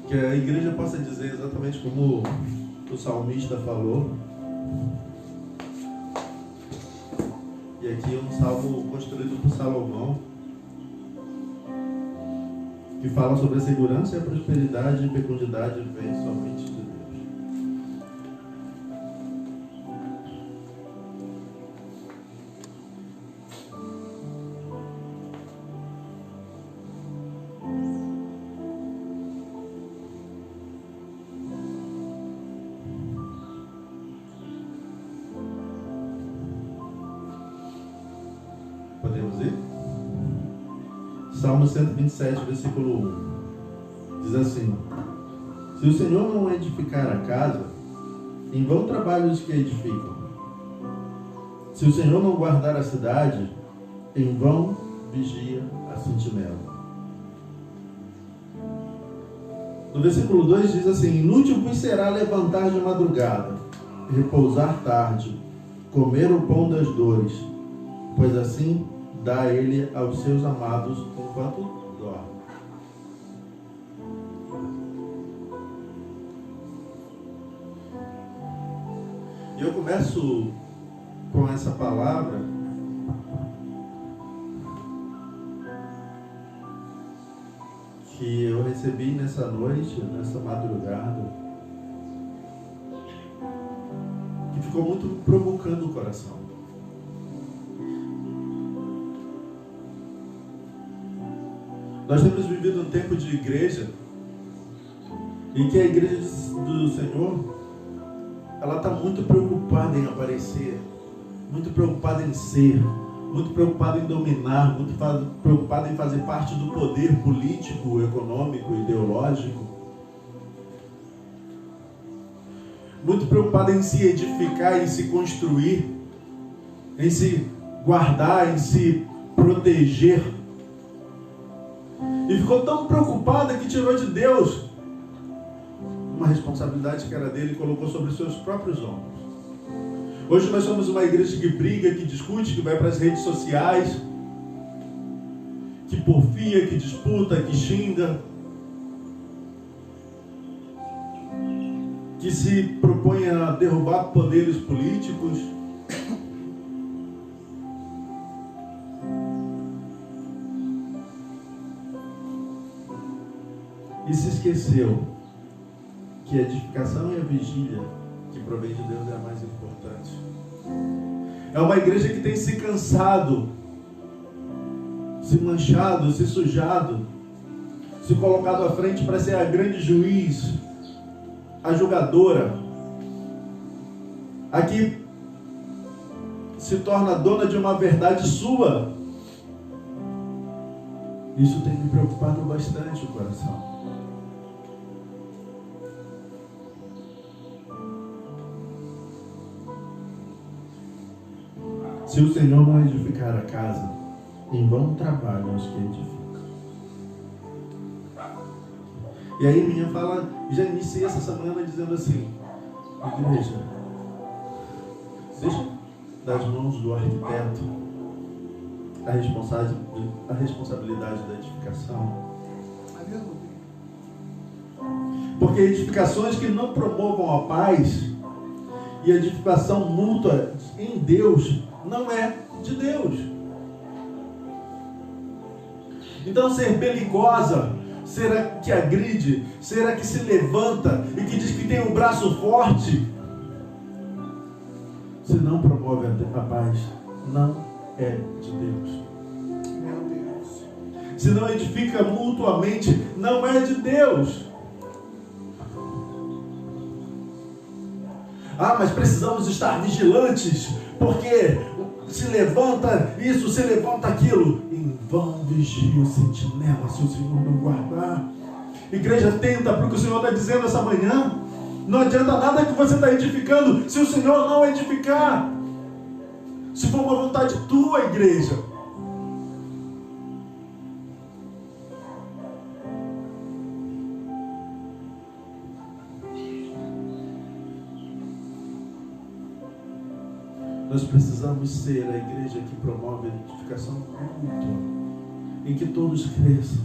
Que a igreja possa dizer exatamente como o salmista falou. E aqui é um salmo construído por Salomão, que fala sobre a segurança e a prosperidade e fecundidade vem somente de Deus. Podemos ir? Salmo 127, versículo 1. Diz assim: se o Senhor não edificar a casa, em vão trabalham os que edificam. Se o Senhor não guardar a cidade, em vão vigia a sentinela. No versículo 2 diz assim: inútil vos será levantar de madrugada, repousar tarde, comer o pão das dores, pois assim dá ele aos seus amados enquanto dorme. E eu começo com essa palavra que eu recebi nessa noite, nessa madrugada, que ficou muito provocando o coração. Nós temos vivido um tempo de igreja em que a igreja do Senhor, ela está muito preocupada em aparecer, muito preocupada em ser, muito preocupada em dominar, muito preocupada em fazer parte do poder político, econômico, ideológico, muito preocupada em se edificar, em se construir, em se guardar, em se proteger. E ficou tão preocupada que tirou de Deus uma responsabilidade que era dele e colocou sobre os seus próprios ombros. Hoje nós somos uma igreja que briga, que discute, que vai para as redes sociais, que porfia, que disputa, que xinga, que se propõe a derrubar poderes políticos. E se esqueceu que a edificação e a vigília que provém de Deus é a mais importante. É uma igreja que tem se cansado, se manchado, se sujado, se colocado à frente para ser a grande juiz, a julgadora, a que se torna dona de uma verdade sua. Isso tem me preocupado bastante o coração. Se o Senhor não edificar a casa, em vão trabalham os que edificam. E aí minha fala, já iniciei essa semana dizendo assim: igreja, deixa das mãos do arquiteto a responsabilidade da edificação. Porque edificações que não promovam a paz e a edificação mútua em Deus não é de Deus. Então ser belicosa, ser a que agride, ser a que se levanta e que diz que tem um braço forte, se não promove a paz, não é de Deus. Meu Deus. Se não edifica mutuamente, não é de Deus. Ah, mas precisamos estar vigilantes, porque se levanta isso, se levanta aquilo. Em vão vigia o sentinela, se o Senhor não guardar. Igreja, atenta para o que o Senhor está dizendo essa manhã. Não adianta nada que você está edificando se o Senhor não edificar. Se for uma vontade tua, igreja. Nós precisamos ser a igreja que promove a edificação mútua, em que todos cresçam.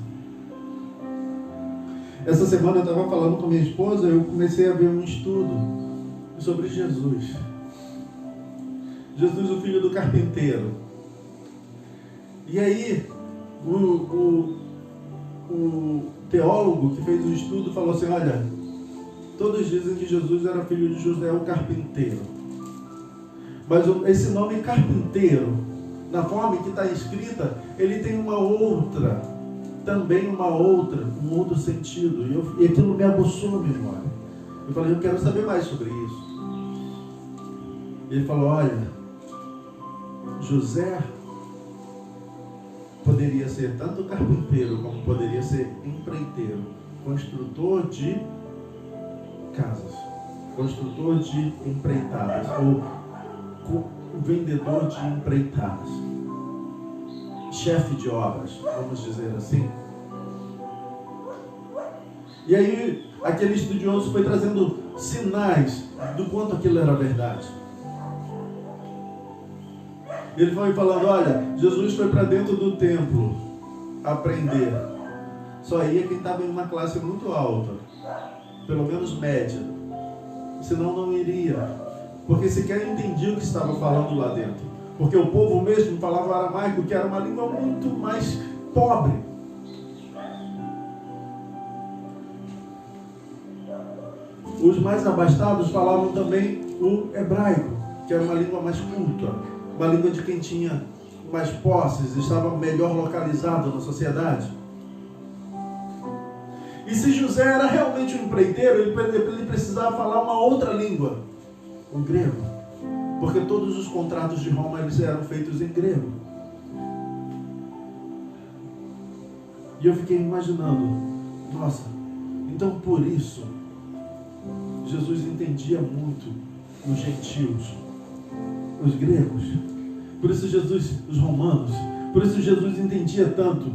Essa semana eu estava falando com minha esposa, eu comecei a ver um estudo sobre Jesus. Jesus, o filho do carpinteiro. E aí, o teólogo que fez o estudo falou assim, olha, todos dizem que Jesus era filho de José, o carpinteiro. Mas esse nome carpinteiro, na forma que está escrita, ele tem um outro sentido. E aquilo me aguçou a memória. Eu falei, eu quero saber mais sobre isso. E ele falou, olha, José poderia ser tanto carpinteiro como poderia ser empreiteiro, construtor de casas, construtor de empreitadas, ou vendedor de empreitadas, chefe de obras, vamos dizer assim. E aí aquele estudioso foi trazendo sinais do quanto aquilo era verdade. Ele foi falando, olha, Jesus foi para dentro do templo aprender. Só ia quem estava em uma classe muito alta, pelo menos média. Senão não iria, porque sequer entendia o que estava falando lá dentro. Porque o povo mesmo falava aramaico, que era uma língua muito mais pobre. Os mais abastados falavam também o hebraico, que era uma língua mais culta, uma língua de quem tinha mais posses, estava melhor localizado na sociedade. E se José era realmente um empreiteiro, ele precisava falar uma outra língua, o grego, porque todos os contratos de Roma eles eram feitos em grego. E eu fiquei imaginando, nossa, então por isso Jesus entendia muito os gentios, os gregos, por isso Jesus, os romanos, por isso Jesus entendia tanto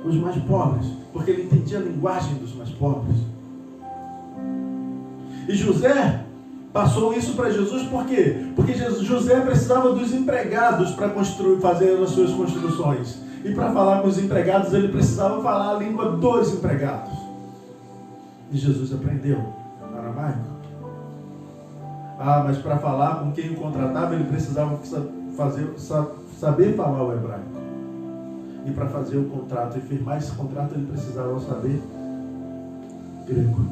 os mais pobres, porque ele entendia a linguagem dos mais pobres. E José passou isso para Jesus, por quê? Porque José precisava dos empregados para fazer as suas construções, e para falar com os empregados ele precisava falar a língua dos empregados. E Jesus aprendeu aramaico. Mas para falar com quem o contratava, ele precisava saber falar o hebraico. E para fazer o contrato e firmar esse contrato, ele precisava saber grego.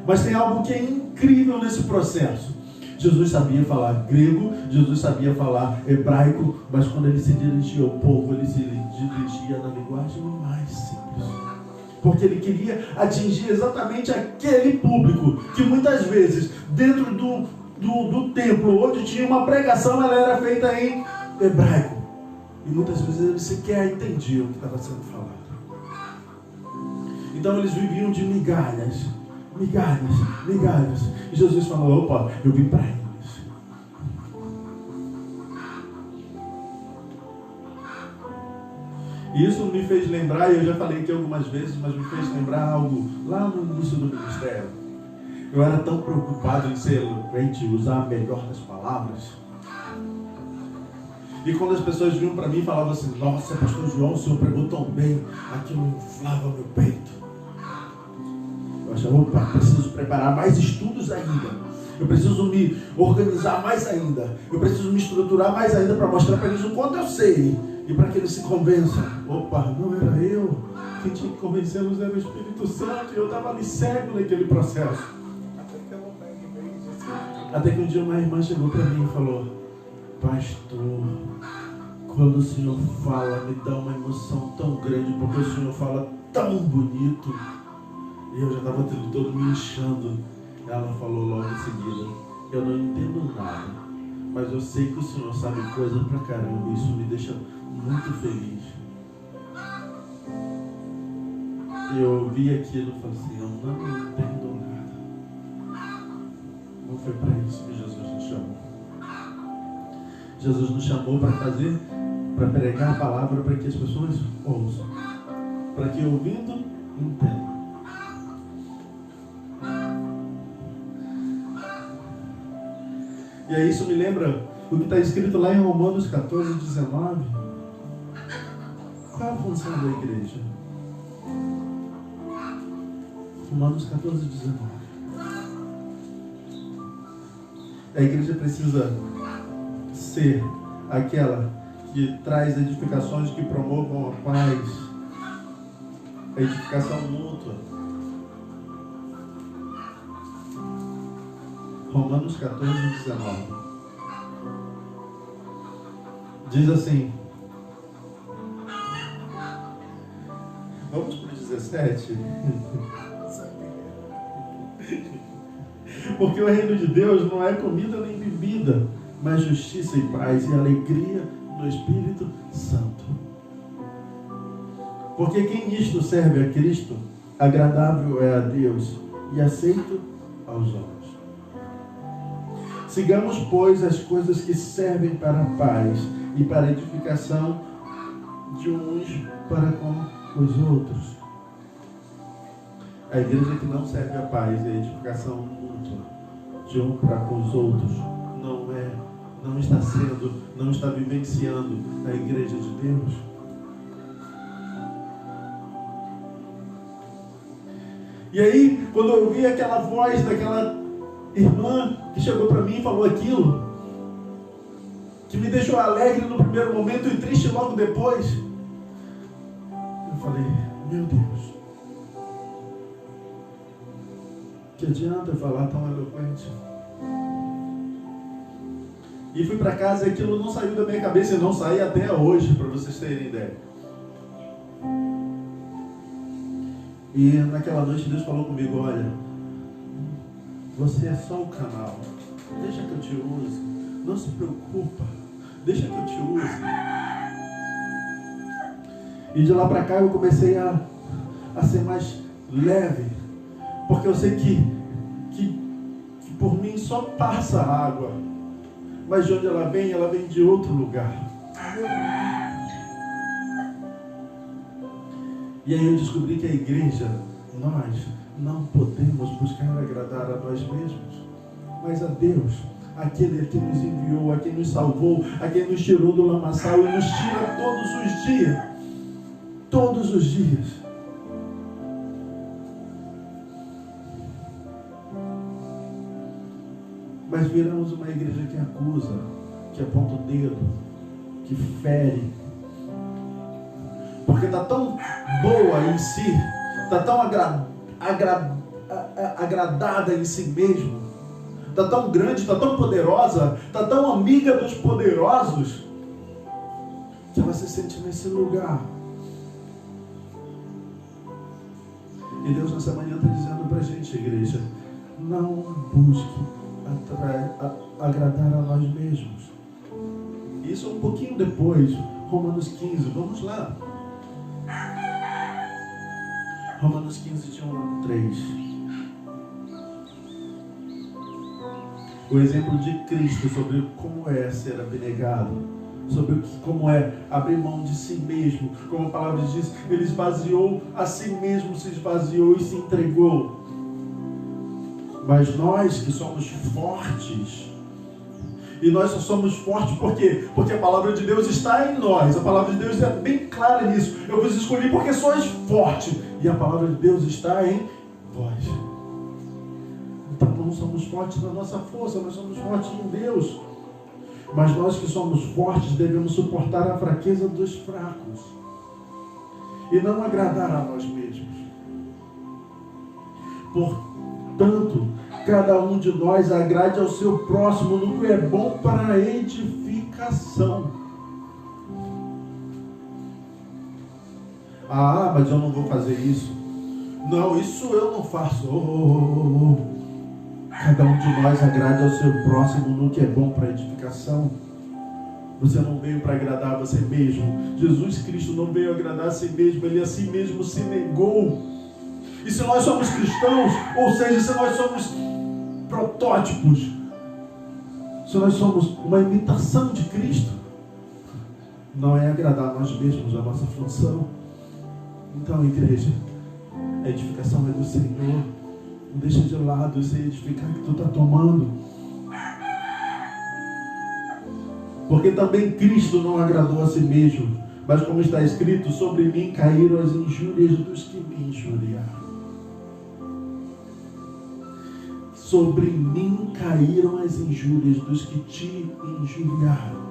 Mas tem algo que é incrível nesse processo. Jesus sabia falar grego, Jesus sabia falar hebraico, mas quando ele se dirigia ao povo, ele se dirigia na linguagem mais simples. Porque ele queria atingir exatamente aquele público que muitas vezes, dentro do templo, onde tinha uma pregação, ela era feita em hebraico. E muitas vezes eles sequer entendiam o que estava sendo falado. Então eles viviam de migalhas. E Jesus falou, opa, eu vim para eles. E isso me fez lembrar, e eu já falei aqui algumas vezes, mas me fez lembrar algo lá no início do ministério. Eu era tão preocupado em ser eloquente, usar a melhor das palavras. E quando as pessoas vinham para mim e falavam assim, nossa, pastor João, o senhor pregou tão bem, aquilo inflava meu peito. Eu achava, opa, preciso preparar mais estudos ainda. Eu preciso me organizar mais ainda. Eu preciso me estruturar mais ainda para mostrar para eles o quanto eu sei. E para que eles se convençam. Opa, não era eu. Quem tinha que convencê-los era o Espírito Santo. E eu estava ali cego naquele processo. Até que um dia uma irmã chegou para mim e falou, pastor, quando o senhor fala, me dá uma emoção tão grande, porque o senhor fala tão bonito. E eu já estava todo me inchando. Ela falou logo em seguida, eu não entendo nada, mas eu sei que o senhor sabe coisa pra caramba, e isso me deixa muito feliz. E eu ouvi aquilo e falei assim, eu não entendo nada. Não foi para isso que Jesus nos chamou. Jesus nos chamou para pregar a palavra para que as pessoas ouçam, para que ouvindo, entendam. E aí isso me lembra o que está escrito lá em Romanos 14, 19. Qual é a função da igreja? Romanos 14, 19. A igreja precisa ser aquela que traz edificações que promovam a paz, a edificação mútua. Romanos 14, 19. Diz assim. Vamos para o 17. Porque o reino de Deus não é comida nem bebida, mas justiça e paz e alegria no Espírito Santo. Porque quem nisto serve a Cristo, agradável é a Deus e aceito aos homens. Sigamos, pois, as coisas que servem para a paz e para a edificação de uns para com os outros. A igreja que não serve a paz e a edificação mútua de um para com os outros não está vivenciando a igreja de Deus. E aí, quando eu ouvi aquela voz daquela irmã que chegou para mim e falou aquilo, que me deixou alegre no primeiro momento e triste logo depois, eu falei, meu Deus, que adianta eu falar tão eloquente? E fui para casa e aquilo não saiu da minha cabeça e não sai até hoje, para vocês terem ideia. E naquela noite Deus falou comigo, olha, você é só o canal, deixa que eu te use, não se preocupa, deixa que eu te use. E de lá para cá eu comecei a ser mais leve, porque eu sei que por mim só passa água, mas de onde ela vem de outro lugar. E aí eu descobri que a igreja, nós não podemos buscar agradar a nós mesmos, mas a Deus, aquele que nos enviou, a quem nos salvou, a quem nos tirou do lamaçal e nos tira todos os dias. Mas viramos uma igreja que acusa, que aponta o dedo, que fere. Porque está tão boa em si, está tão agradada em si mesmo, está tão grande, está tão poderosa, está tão amiga dos poderosos, que ela se sente nesse lugar. E Deus nessa manhã está dizendo para a gente, igreja, não busque agradar a nós mesmos. Isso um pouquinho depois, Romanos 15, vamos lá. Romanos 15, de 1 a 3. O exemplo de Cristo sobre como é ser abnegado, sobre como é abrir mão de si mesmo. Como a palavra diz, ele esvaziou a si mesmo, se esvaziou e se entregou. Mas nós que somos fortes, e nós só somos fortes por quê? Porque a palavra de Deus está em nós. A palavra de Deus é bem clara nisso. Eu vos escolhi porque sois fortes, e a palavra de Deus está em vós. Então não somos fortes na nossa força, nós somos fortes em Deus. Mas nós que somos fortes devemos suportar a fraqueza dos fracos e não agradar a nós mesmos. Portanto, cada um de nós agrade ao seu próximo no que é bom para a edificação. Ah, mas eu não vou fazer isso. Não, isso eu não faço. Cada um de nós agrade ao seu próximo no que é bom para a edificação. Você não veio para agradar a você mesmo. Jesus Cristo não veio agradar a si mesmo. Ele a si mesmo se negou. E se nós somos cristãos, ou seja, se nós somos protótipos, se nós somos uma imitação de Cristo, não é agradar a nós mesmos, a nossa função. Então, igreja, a edificação é do Senhor. Não deixa de lado esse edificar que tu está tomando. Porque também Cristo não agradou a si mesmo, Mas como está escrito, sobre mim caíram as injúrias dos que me injuriaram. Sobre mim caíram as injúrias dos que te injuriaram.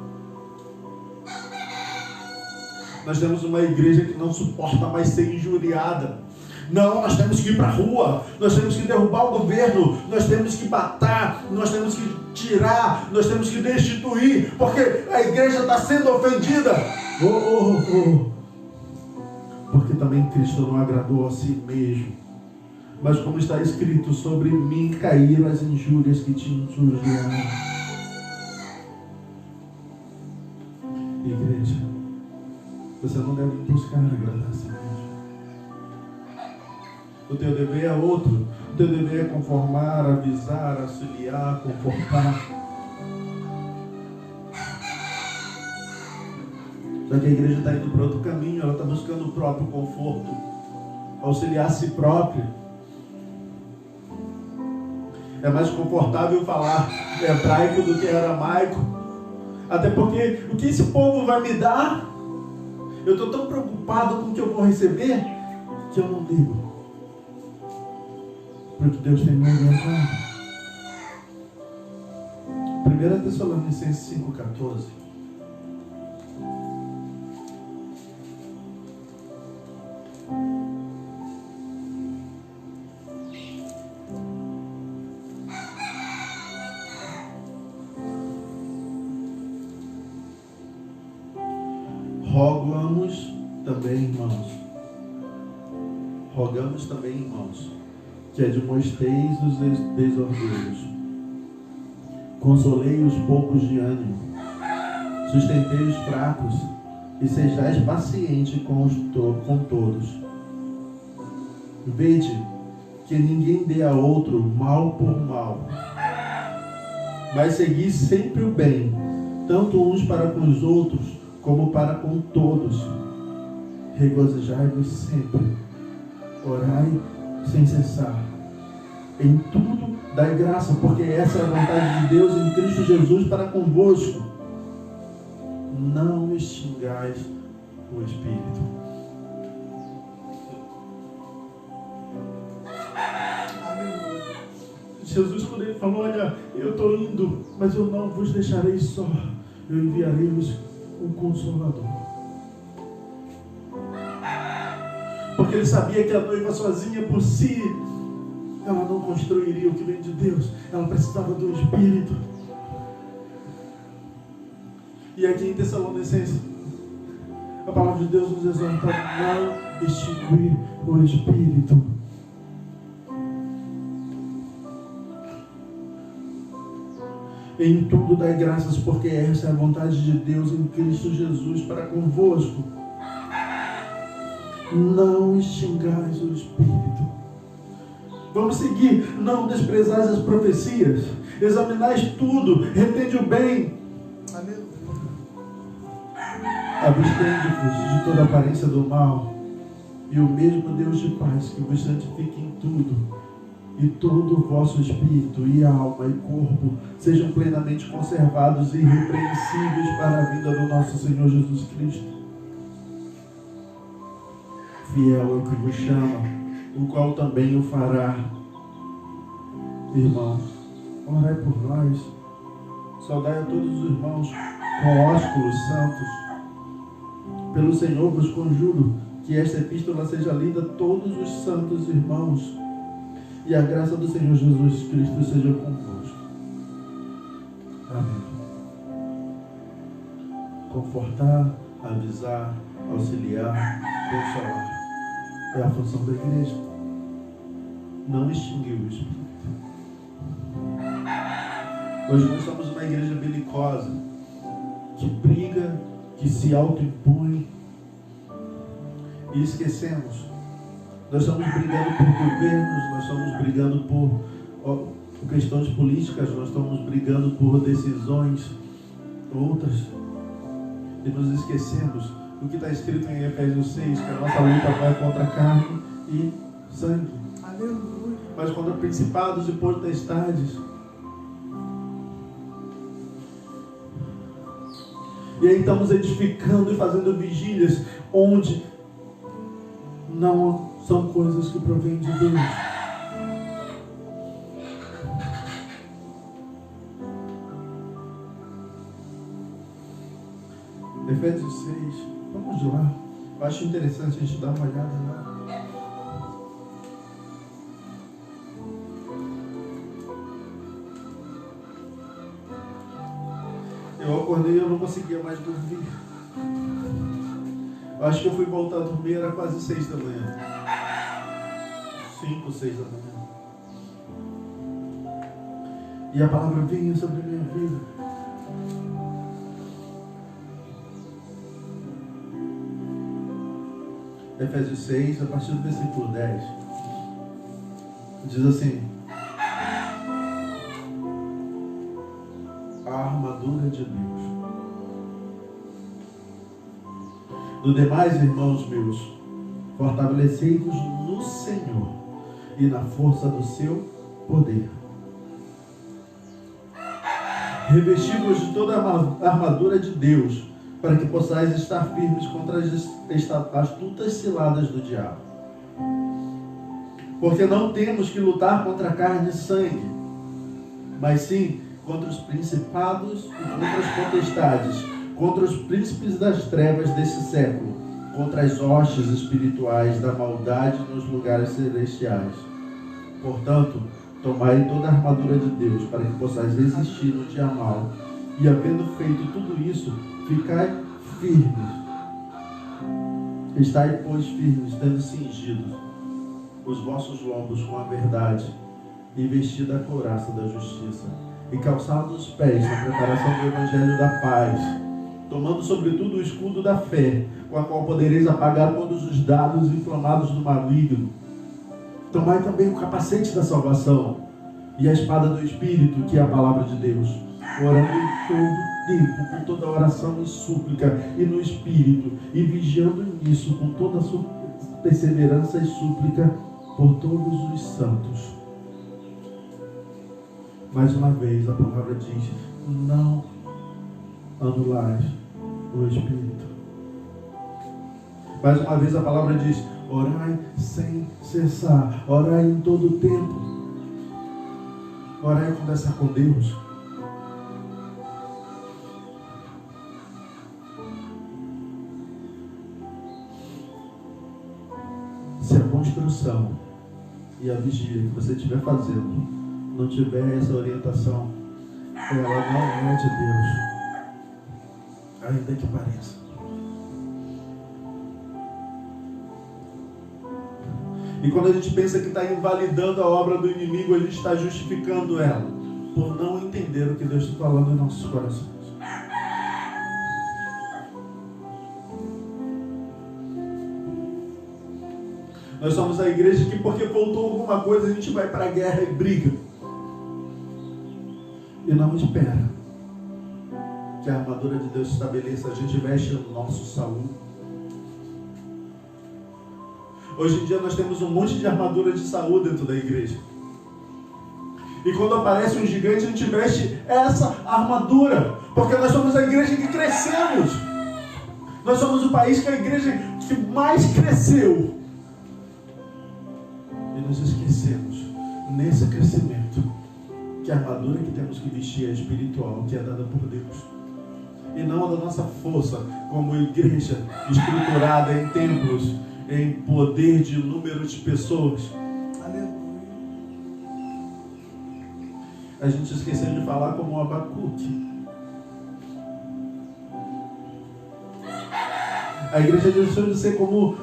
Nós temos uma igreja que não suporta mais ser injuriada. Não, nós temos que ir para a rua, nós temos que derrubar o governo, nós temos que matar, nós temos que tirar, nós temos que destituir, porque a igreja está sendo ofendida. Porque também Cristo não agradou a si mesmo. Mas como está escrito, sobre mim caíram as injúrias que te injuriaram. Igreja, você não deve buscar agradar a si mesmo. O teu dever é outro. O teu dever é conformar, avisar, auxiliar, confortar. Só que a igreja está indo para outro caminho. Ela está buscando o próprio conforto, auxiliar a si própria. É mais confortável falar hebraico do que aramaico. Até porque o que esse povo vai me dar? Eu estou tão preocupado com o que eu vou receber que eu não ligo. Porque Deus tem me orientado. 1 Tessalonicenses 5,14. Rogamos também, irmãos, que admoesteis os desordeiros, consolei os poucos de ânimo, sustentei os fracos e sejais pacientes com todos. Vede que ninguém dê a outro mal por mal, mas segui sempre o bem, tanto uns para com os outros como para com todos. Regozijai-vos sempre, orai sem cessar. Em tudo dai graça, porque essa é a vontade de Deus em Cristo Jesus para convosco. Não extingais o Espírito. Jesus, quando ele falou, olha, eu estou indo, mas eu não vos deixarei só, eu enviarei-vos um Consolador. Porque ele sabia que a noiva sozinha por si, ela não construiria o que vem de Deus. Ela precisava do Espírito. E aqui em Tessalonicenses, a palavra de Deus nos exorta a não extinguir o Espírito. Em tudo dai graças, porque essa é a vontade de Deus em Cristo Jesus para convosco. Não extingais o Espírito. Vamos seguir. Não desprezais as profecias. Examinais tudo. Retende o bem. Abstende-vos de toda aparência do mal. E o mesmo Deus de paz que vos santifique em tudo. E todo o vosso espírito, e alma, e corpo sejam plenamente conservados e irrepreensíveis para a vinda do nosso Senhor Jesus Cristo. Fiel é o que vos chama, o qual também o fará. Irmãos, orai por nós. Saudai a todos os irmãos com ósculos santos. Pelo Senhor vos conjuro que esta epístola seja lida a todos os santos irmãos. E a graça do Senhor Jesus Cristo seja convosco. Amém. Confortar, avisar, auxiliar, consolar. É a função da igreja. Não extinguir o Espírito. Hoje nós somos uma igreja belicosa, que briga, que se autoimpõe. E esquecemos. Nós estamos brigando por governos, nós estamos brigando por questões políticas, nós estamos brigando por decisões outras. E nos esquecemos do que está escrito em Efésios 6, que a nossa luta vai contra carne e sangue. Aleluia. Mas contra principados e potestades. E aí estamos edificando e fazendo vigílias onde não são coisas que provêm de Deus. Efésios 6, vamos lá. Eu acho interessante a gente dar uma olhada lá. Eu acordei e eu não conseguia mais dormir. Eu acho que eu fui voltar a dormir, era quase 6 da manhã. 5, 6 da manhã. E a palavra vinha sobre a minha vida. Efésios 6, a partir do versículo 10. Diz assim: a armadura de Deus. Do demais, irmãos meus, fortalecei-vos no Senhor e na força do seu poder. Revesti-vos de toda a armadura de Deus, para que possais estar firmes contra as astutas ciladas do diabo. Porque não temos que lutar contra carne e sangue, mas sim contra os principados e contra as potestades, contra os príncipes das trevas desse século, contra as hostes espirituais da maldade nos lugares celestiais. Portanto, tomai toda a armadura de Deus, para que possais resistir no dia mau, e havendo feito tudo isso, ficai firmes. Estai, pois, firmes, tendo cingido os vossos lombos com a verdade, e vestida a couraça da justiça, e calçados os pés na preparação do evangelho da paz, tomando sobretudo o escudo da fé, com a qual podereis apagar todos os dardos inflamados do maligno. Tomai também o capacete da salvação e a espada do Espírito, que é a palavra de Deus, orando em todo tempo, com toda oração e súplica, e no Espírito, e vigiando nisso com toda a sua perseverança e súplica por todos os santos. Mais uma vez a palavra diz: não anulais o Espírito. Mais uma vez a palavra diz: orai sem cessar, orai em todo o tempo, orai conversar com Deus. Se a construção e a vigília que você estiver fazendo não tiver essa orientação, ela não é de Deus, ainda que pareça. E quando a gente pensa que está invalidando a obra do inimigo, a gente está justificando ela, por não entender o que Deus está falando em nossos corações. Nós somos a igreja que, porque faltou alguma coisa, a gente vai para a guerra e briga. E não espera que a armadura de Deus estabeleça. A gente veste o nosso saúde. Hoje em dia nós temos um monte de armadura de saúde dentro da igreja. E quando aparece um gigante, a gente veste essa armadura. Porque nós somos a igreja que crescemos. Nós somos o país que é a igreja que mais cresceu. E nos esquecemos, nesse crescimento, que a armadura que temos que vestir é espiritual, que é dada por Deus. E não a da nossa força, como igreja estruturada em templos, em poder de número de pessoas. Aleluia. A gente esqueceu de falar como Abacuque. A igreja deixou de ser como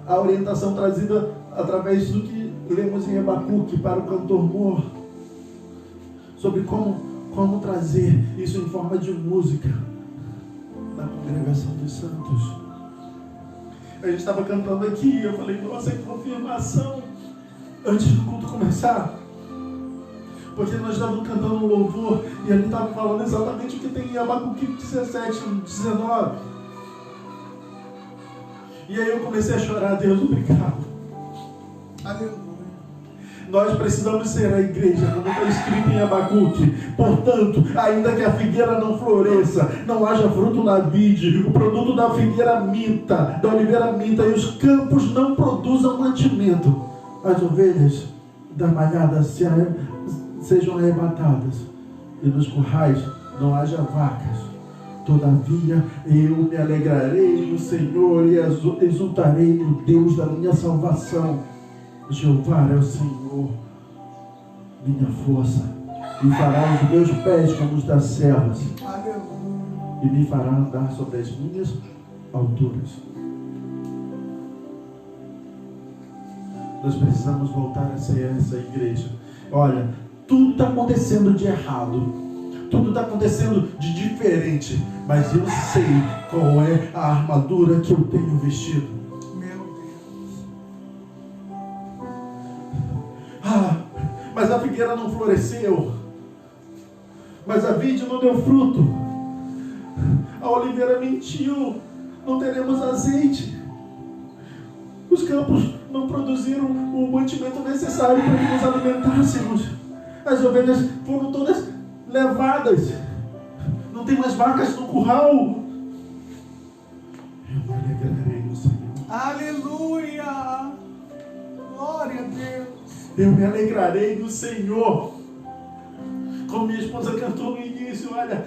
a orientação trazida através do que lemos em Abacuque para o cantor Mor, sobre como trazer isso em forma de música na congregação dos santos. A gente estava cantando aqui e eu falei: nossa, que confirmação antes do culto começar, porque nós estávamos cantando um louvor e ele estava falando exatamente o que tem em Abacuque 17, 19. E aí eu comecei a chorar: Deus, obrigado. Aleluia. Nós precisamos ser a igreja, como está escrito em Abacuque. Portanto, ainda que a figueira não floresça, não haja fruto na vide, o produto da figueira minta, da oliveira minta, e os campos não produzam mantimento, as ovelhas da malhada sejam arrebatadas, e nos currais não haja vacas. Todavia eu me alegrarei no Senhor e exultarei no Deus da minha salvação. Jeová é o Senhor, minha força, e fará os meus pés como os das servas, e me fará andar sobre as minhas alturas. Nós precisamos voltar a ser essa igreja. Olha, tudo está acontecendo de errado, tudo está acontecendo de diferente, mas eu sei qual é a armadura que eu tenho vestido. Meu Deus. Mas a figueira não floresceu, mas a vide não deu fruto, a oliveira mentiu, não teremos azeite, os campos não produziram o mantimento necessário para que nos alimentássemos, as ovelhas foram todas levadas, não tem mais vacas no curral. Eu me alegrarei no Senhor. Aleluia! Glória a Deus! Eu me alegrarei no Senhor. Como minha esposa cantou no início, olha,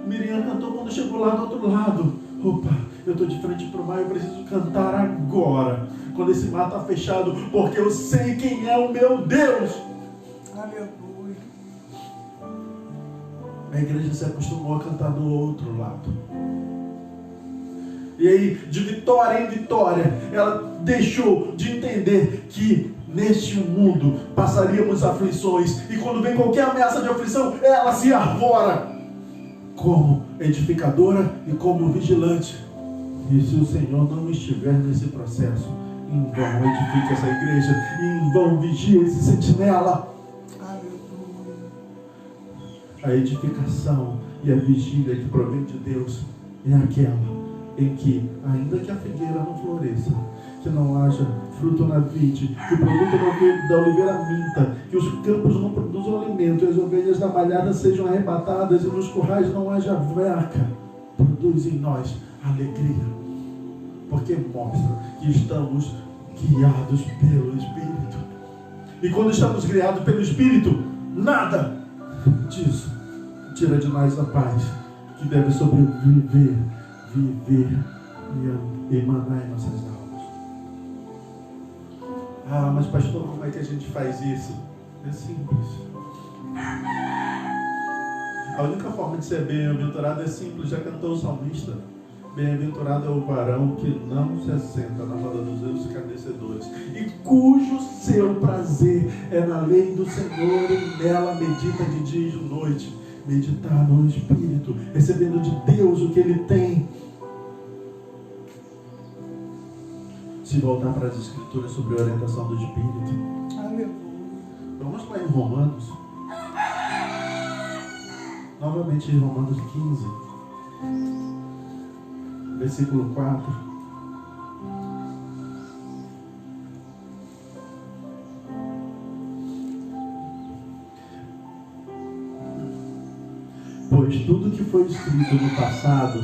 Miriam cantou quando chegou lá do outro lado. Opa, eu estou de frente para o mar, eu preciso cantar agora, quando esse mar está fechado, porque eu sei quem é o meu Deus. Aleluia! A igreja se acostumou a cantar do outro lado. E aí, de vitória em vitória, ela deixou de entender que neste mundo passaríamos aflições, e quando vem qualquer ameaça de aflição, ela se arvora como edificadora e como vigilante. E se o Senhor não estiver nesse processo, em vão edifica essa igreja, e em vão vigia esse sentinela. A edificação e a vigília que provém de Deus é aquela em que, ainda que a figueira não floresça, que não haja fruto na vide, que o produto da oliveira minta, que os campos não produzam alimento, e as ovelhas da malhada sejam arrebatadas, e nos currais não haja vaca, produz em nós alegria, porque mostra que estamos guiados pelo Espírito. E quando estamos guiados pelo Espírito, nada disso tira de nós a paz que deve sobreviver, viver e emanar em nossas almas. Mas pastor, como é que a gente faz isso? É simples. A única forma de ser bem-aventurado é simples, já cantou o salmista. Bem-aventurado é o varão que não se assenta na roda dos escarnecedores, e cujo seu prazer é na lei do Senhor, e nela medita de dia e de noite. Meditar no Espírito, recebendo de Deus o que Ele tem. Se voltar para as Escrituras sobre a orientação do Espírito. Aleluia. Vamos lá em Romanos. Novamente em Romanos 15. Versículo 4. Pois tudo que foi escrito no passado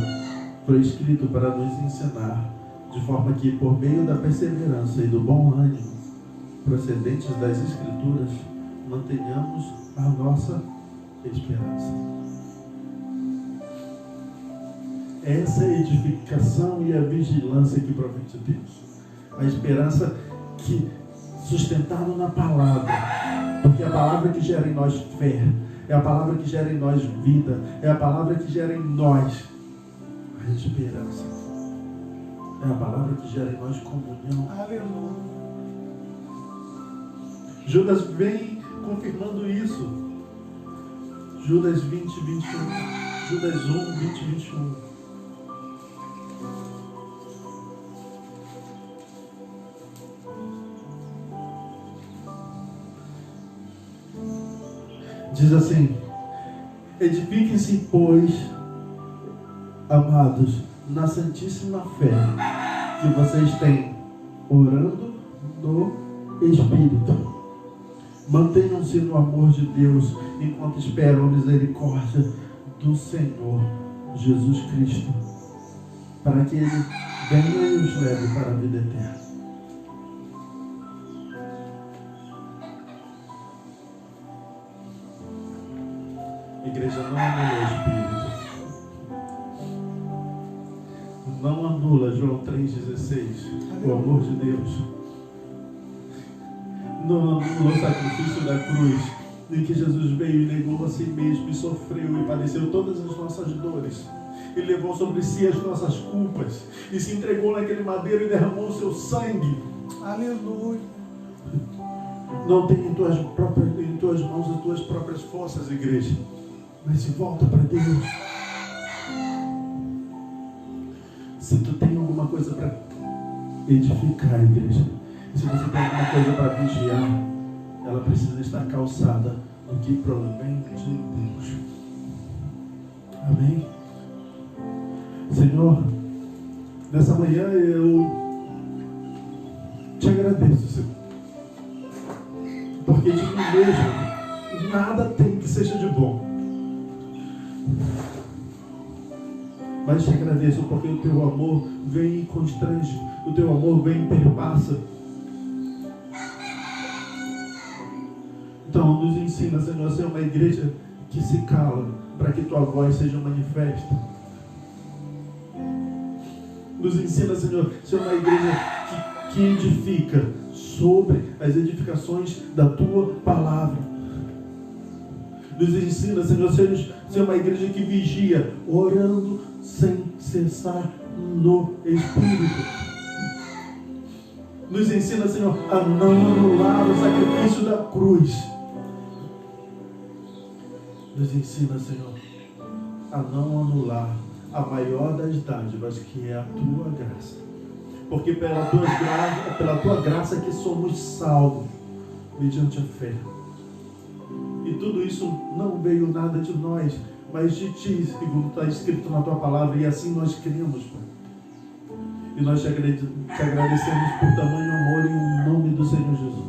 foi escrito para nos ensinar, de forma que, por meio da perseverança e do bom ânimo procedentes das Escrituras, mantenhamos a nossa esperança. Essa é a edificação e a vigilância que provém de Deus. A esperança que, sustentada na palavra, porque é a palavra que gera em nós fé, é a palavra que gera em nós vida, é a palavra que gera em nós a esperança, é a palavra que gera em nós comunhão. Aleluia. Judas vem confirmando isso. Judas 20, 21. Judas 1, 20, 21. Diz assim: edifiquem-se, pois, amados, na santíssima fé que vocês têm, orando no Espírito, Mantenham-se no amor de Deus enquanto esperam a misericórdia do Senhor Jesus Cristo, para que Ele venha e os leve para a vida eterna. Igreja, não anula o Espírito. Não anula João 3,16, o amor de Deus. Não anula o sacrifício da cruz, em que Jesus veio e negou a si mesmo e sofreu e padeceu todas as nossas dores. E levou sobre si as nossas culpas e se entregou naquele madeiro e derramou o seu sangue. Aleluia. Não tem em tuas mãos as tuas próprias forças, igreja, mas se volta para Deus. Se tu tem alguma coisa para edificar, igreja, se você tem alguma coisa para vigiar, ela precisa estar calçada no que provém de Deus. Amém? Senhor, nessa manhã eu te agradeço, Senhor, porque de mim mesmo nada tem que seja de bom, mas te agradeço porque o teu amor vem e constrange, o teu amor vem e perpassa. Então nos ensina, Senhor, a ser uma igreja que se cala para que tua voz seja manifesta. Nos ensina, Senhor, a ser uma igreja que edifica sobre as edificações da tua palavra. Nos ensina, Senhor, a ser uma igreja que vigia, orando sem cessar no Espírito. Nos ensina, Senhor, a não anular o sacrifício da cruz. Nos ensina, Senhor, a não anular a maior das dádivas, que é a tua graça. Porque pela tua graça que somos salvos, mediante a fé. E tudo isso não veio nada de nós, mas de ti, segundo está escrito na tua palavra, e assim nós cremos, Pai. E nós te agradecemos por tamanho amor em nome do Senhor Jesus.